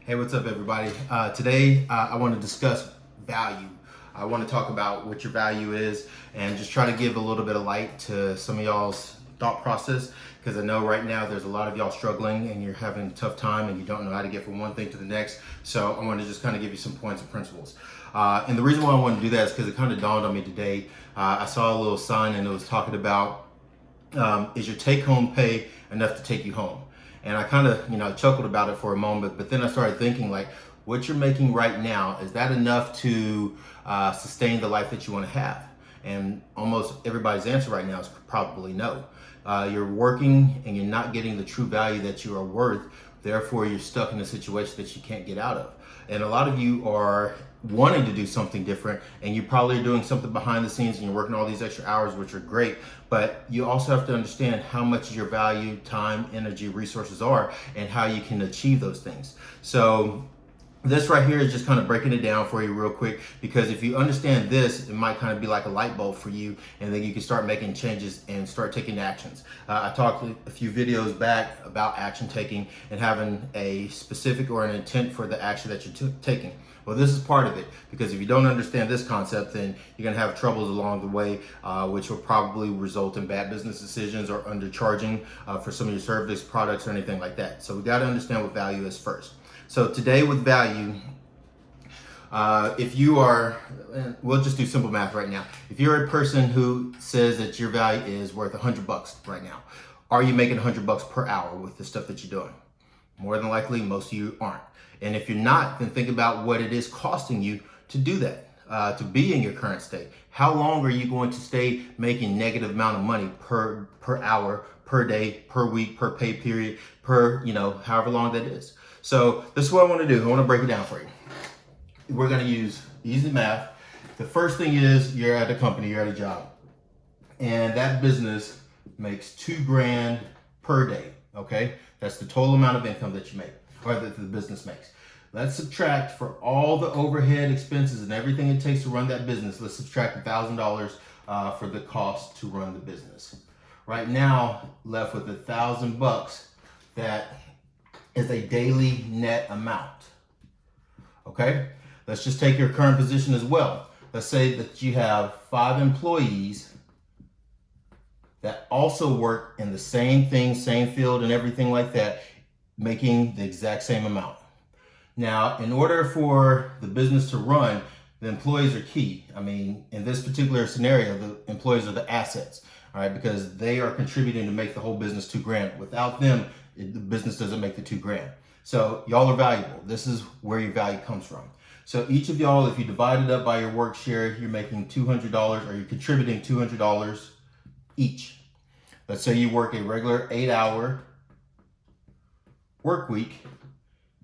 Hey, what's up, everybody? Today, I want to discuss value. I want to talk about what your value is and just try to give a little bit of light to some of y'all's thought process, because I know right now there's a lot of y'all struggling and you're having a tough time and you don't know how to get from one thing to the next. So I want to just kind of give you some points and principles. And the reason why I want to do that is because it kind of dawned on me today. I saw a little sign and it was talking about, is your take-home pay enough to take you home? And I kind of, chuckled about it for a moment, but then I started thinking, like, what you're making right now, is that enough to sustain the life that you want to have? And almost everybody's answer right now is probably no. You're working and you're not getting the true value that you are worth. Therefore, you're stuck in a situation that you can't get out of. And a lot of you are wanting to do something different, and you probably are doing something behind the scenes and you're working all these extra hours, which are great, but you also have to understand how much your value, time, energy, resources are, and how you can achieve those things. So this right here is just kind of breaking it down for you real quick, because if you understand this, it might kind of be like a light bulb for you, and then you can start making changes and start taking actions. I talked a few videos back about action taking and having a specific or an intent for the action that you're taking. Well, this is part of it, because if you don't understand this concept, then you're gonna have troubles along the way, which will probably result in bad business decisions or undercharging for some of your service products or anything like that. So we gotta understand what value is first. So today with value, if you are, we'll just do simple math right now. If you're a person who says that your value is worth $100 right now, are you making $100 per hour with the stuff that you're doing? More than likely, most of you aren't. And if you're not, then think about what it is costing you to do that, to be in your current state. How long are you going to stay making negative amount of money per hour, per day, per week, per pay period, per, however long that is? So this is what I want to do. I want to break it down for you. We're going to use easy math. The first thing is, you're at a company, you're at a job, and that business makes $2,000 per day. Okay, that's the total amount of income that you make, or that the business makes. Let's subtract, for all the overhead expenses and everything it takes to run that business, let's subtract $1,000 for the cost to run the business. Right now, left with $1,000 that is a daily net amount. Okay, let's just take your current position as well. Let's say that you have 5 employees that also work in the same thing, same field and everything like that, making the exact same amount. Now, in order for the business to run, the employees are key. I mean, in this particular scenario, the employees are the assets, all right, because they are contributing to make the whole business $2,000. Without them, the business doesn't make the $2,000. So y'all are valuable. This is where your value comes from. So each of y'all, if you divide it up by your work share, you're making $200, or you're contributing $200 each. Let's say you work a regular 8-hour work week.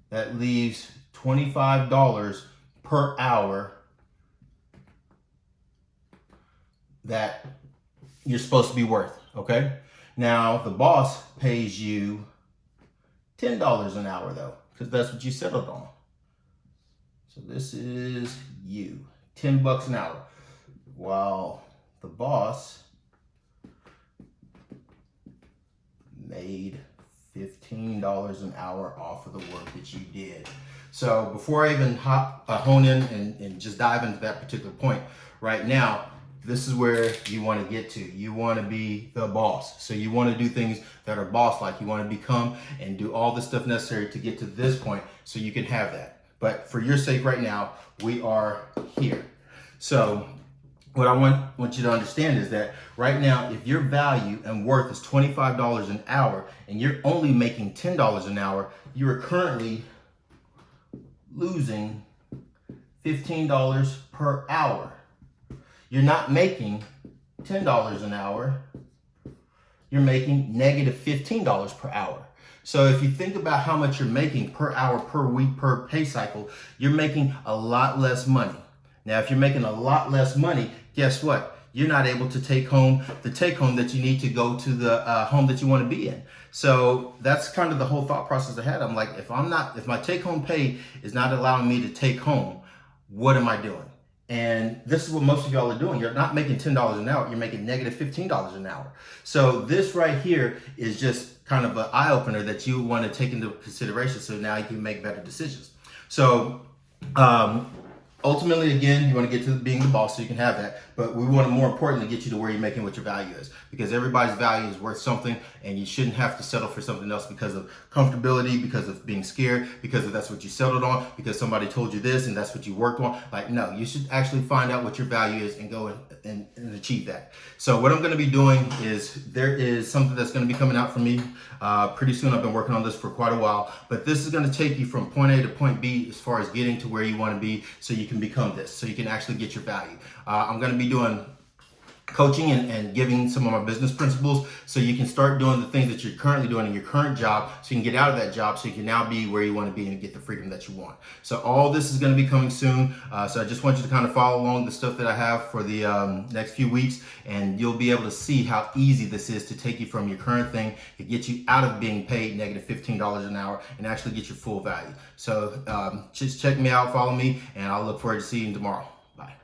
That leaves $25 per hour that you're supposed to be worth, okay? Now, the boss pays you $10 an hour though, because that's what you settled on. So this is you, $10 an hour, while the boss made $15 an hour off of the work that you did. So before I even hone in and just dive into that particular point, right now, this is where you want to get to. You want to be the boss. So you want to do things that are boss-like. You want to become and do all the stuff necessary to get to this point so you can have that. But for your sake right now, we are here. So what I want you to understand is that right now, if your value and worth is $25 an hour and you're only making $10 an hour, you are currently losing $15 per hour. You're not making $10 an hour. You're making negative $15 per hour. So if you think about how much you're making per hour, per week, per pay cycle, you're making a lot less money. Now, if you're making a lot less money, guess what? You're not able to take home the take home that you need to go to the home that you want to be in. So that's kind of the whole thought process I had. I'm like, if my take home pay is not allowing me to take home, what am I doing? And this is what most of y'all are doing. You're not making $10 an hour. You're making negative $15 an hour. So this right here is just kind of an eye opener that you want to take into consideration. So now you can make better decisions. So, ultimately, again, you want to get to being the boss so you can have that, but we want to more importantly get you to where you're making what your value is, because everybody's value is worth something, and you shouldn't have to settle for something else because of comfortability, because of being scared, because of that's what you settled on, because somebody told you this and that's what you worked on. Like, no, you should actually find out what your value is and go and achieve that. So what I'm going to be doing is, there is something that's going to be coming out for me pretty soon. I've been working on this for quite a while, but this is going to take you from point A to point B as far as getting to where you want to be, so you can become this, so you can actually get your value. I'm going to be doing coaching and giving some of my business principles, so you can start doing the things that you're currently doing in your current job, so you can get out of that job, so you can now be where you want to be and get the freedom that you want. So all this is going to be coming soon. So I just want you to kind of follow along the stuff that I have for the next few weeks, and you'll be able to see how easy this is to take you from your current thing to get you out of being paid negative $15 an hour and actually get your full value. So just check me out, follow me, and I'll look forward to seeing you tomorrow. Bye.